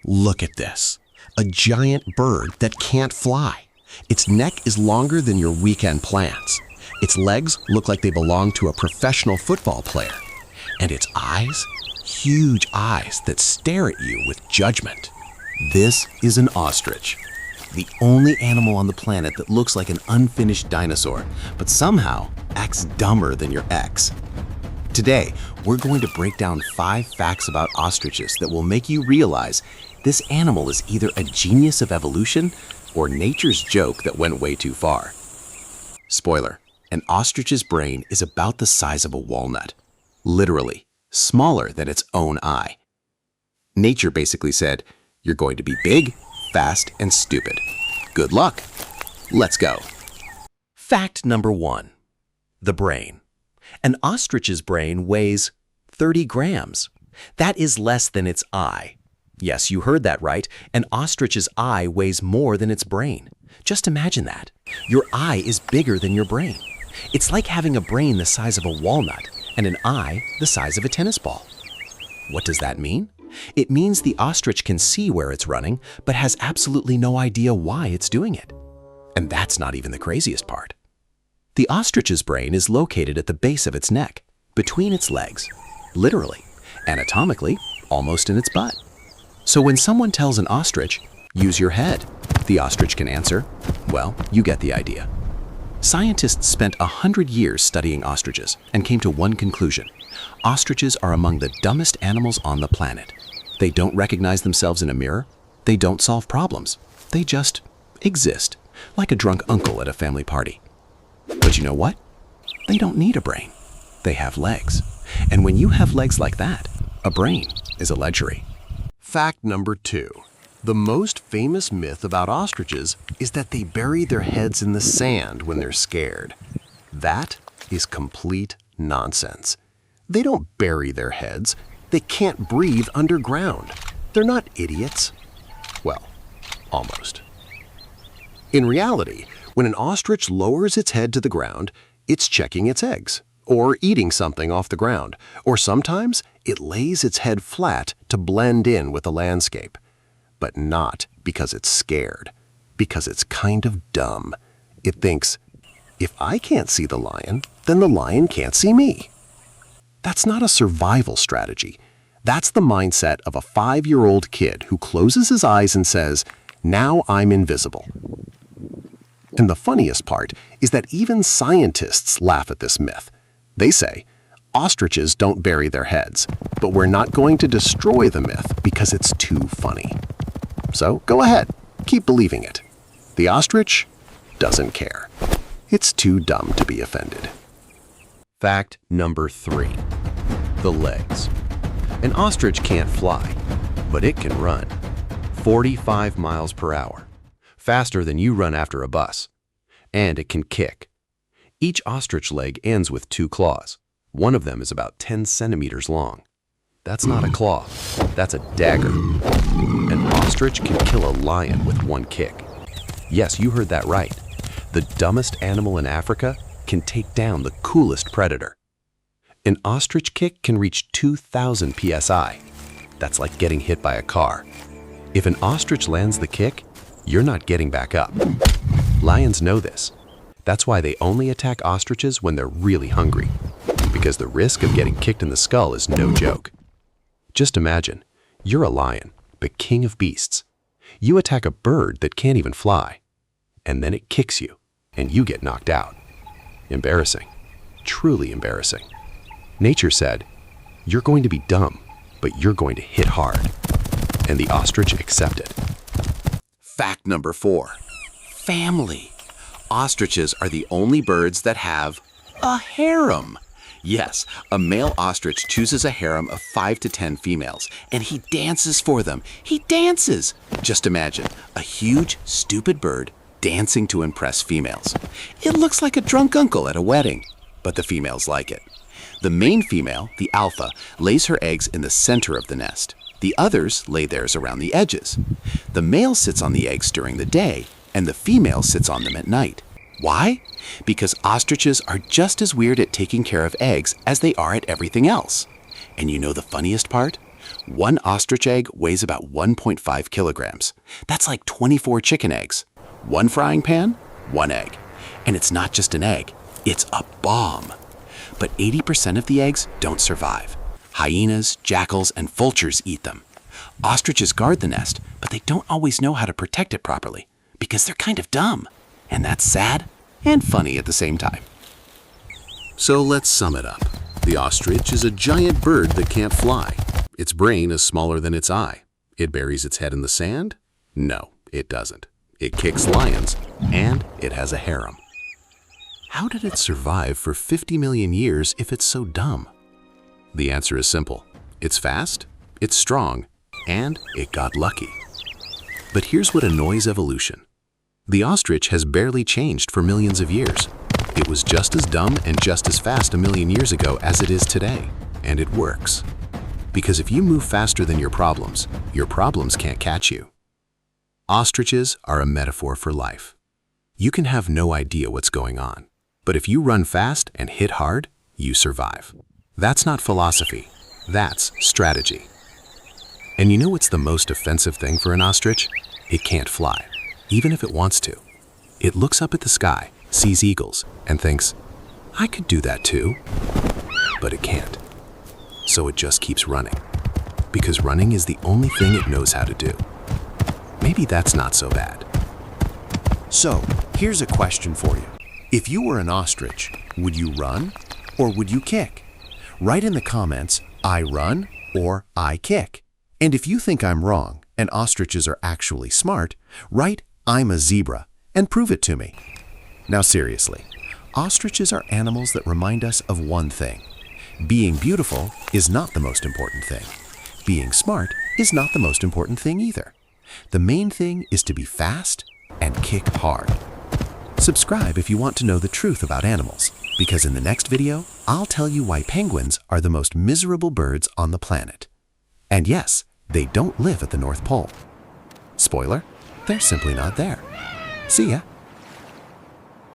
Look at this. A giant bird that can't fly. Its neck is longer than your weekend plans. Its legs look like they belong to a professional football player. And its eyes? Huge eyes that stare at you with judgment. This is an ostrich, the only animal on the planet that looks like an unfinished dinosaur, but somehow acts dumber than your ex. Today, we're going to break down 5 facts about ostriches that will make you realize this animal is either a genius of evolution or nature's joke that went way too far. Spoiler, an ostrich's brain is about the size of a walnut, literally smaller than its own eye. Nature basically said, you're going to be big, fast, and stupid. Good luck. Let's go. Fact number 1. The brain. An ostrich's brain weighs 30 grams. That is less than its eye. Yes, you heard that right. An ostrich's eye weighs more than its brain. Just imagine that. Your eye is bigger than your brain. It's like having a brain the size of a walnut and an eye the size of a tennis ball. What does that mean? It means the ostrich can see where it's running, but has absolutely no idea why it's doing it. And that's not even the craziest part. The ostrich's brain is located at the base of its neck, between its legs, literally, anatomically, almost in its butt. So when someone tells an ostrich, use your head, the ostrich can answer, well, you get the idea. Scientists spent 100 years studying ostriches and came to one conclusion. Ostriches are among the dumbest animals on the planet. They don't recognize themselves in a mirror. They don't solve problems. They just exist, like a drunk uncle at a family party. But you know what? They don't need a brain. They have legs. And when you have legs like that, a brain is a luxury. Fact number 2. The most famous myth about ostriches is that they bury their heads in the sand when they're scared. That is complete nonsense. They don't bury their heads. They can't breathe underground. They're not idiots. Well, almost. In reality, when an ostrich lowers its head to the ground, it's checking its eggs, or eating something off the ground, or sometimes it lays its head flat to blend in with the landscape. But not because it's scared, because it's kind of dumb. It thinks, if I can't see the lion, then the lion can't see me. That's not a survival strategy. That's the mindset of a 5-year-old kid who closes his eyes and says, now I'm invisible. And the funniest part is that even scientists laugh at this myth. They say, ostriches don't bury their heads, but we're not going to destroy the myth because it's too funny. So go ahead, keep believing it. The ostrich doesn't care. It's too dumb to be offended. Fact number 3. The legs. An ostrich can't fly, but it can run 45 miles per hour, faster than you run after a bus. And it can kick. Each ostrich leg ends with 2 claws. One of them is about 10 centimeters long. That's not a claw, that's a dagger. An ostrich can kill a lion with 1 kick. Yes, you heard that right. The dumbest animal in Africa can take down the coolest predator. An ostrich kick can reach 2,000 psi. That's like getting hit by a car. If an ostrich lands the kick, you're not getting back up. Lions know this. That's why they only attack ostriches when they're really hungry, because the risk of getting kicked in the skull is no joke. Just imagine, you're a lion, the king of beasts. You attack a bird that can't even fly, and then it kicks you, and you get knocked out. Embarrassing. Truly embarrassing. Nature said, you're going to be dumb, but you're going to hit hard. And the ostrich accepted. Fact number 4. Family. Ostriches are the only birds that have a harem. Yes, a male ostrich chooses a harem of 5 to 10 females, and he dances for them. He dances! Just imagine, a huge, stupid bird dancing to impress females. It looks like a drunk uncle at a wedding, but the females like it. The main female, the alpha, lays her eggs in the center of the nest. The others lay theirs around the edges. The male sits on the eggs during the day, and the female sits on them at night. Why? Because ostriches are just as weird at taking care of eggs as they are at everything else. And you know the funniest part? One ostrich egg weighs about 1.5 kilograms. That's like 24 chicken eggs. One frying pan, one egg. And it's not just an egg, it's a bomb. But 80% of the eggs don't survive. Hyenas, jackals, and vultures eat them. Ostriches guard the nest, but they don't always know how to protect it properly because they're kind of dumb. And that's sad and funny at the same time. So let's sum it up. The ostrich is a giant bird that can't fly. Its brain is smaller than its eye. It buries its head in the sand? No, it doesn't. It kicks lions, and it has a harem. How did it survive for 50 million years if it's so dumb? The answer is simple. It's fast, it's strong, and it got lucky. But here's what annoys evolution. The ostrich has barely changed for millions of years. It was just as dumb and just as fast a million years ago as it is today, and it works. Because if you move faster than your problems can't catch you. Ostriches are a metaphor for life. You can have no idea what's going on, but if you run fast and hit hard, you survive. That's not philosophy, that's strategy. And you know what's the most offensive thing for an ostrich? It can't fly, even if it wants to. It looks up at the sky, sees eagles, and thinks, I could do that too. But it can't. So it just keeps running, because running is the only thing it knows how to do. Maybe that's not so bad. So, here's a question for you. If you were an ostrich, would you run or would you kick? Write in the comments, I run or I kick. And if you think I'm wrong and ostriches are actually smart, write I'm a zebra and prove it to me. Now seriously, ostriches are animals that remind us of one thing. Being beautiful is not the most important thing. Being smart is not the most important thing either. The main thing is to be fast and kick hard. Subscribe if you want to know the truth about animals, because in the next video, I'll tell you why penguins are the most miserable birds on the planet. And yes, they don't live at the North Pole. Spoiler, they're simply not there. See ya.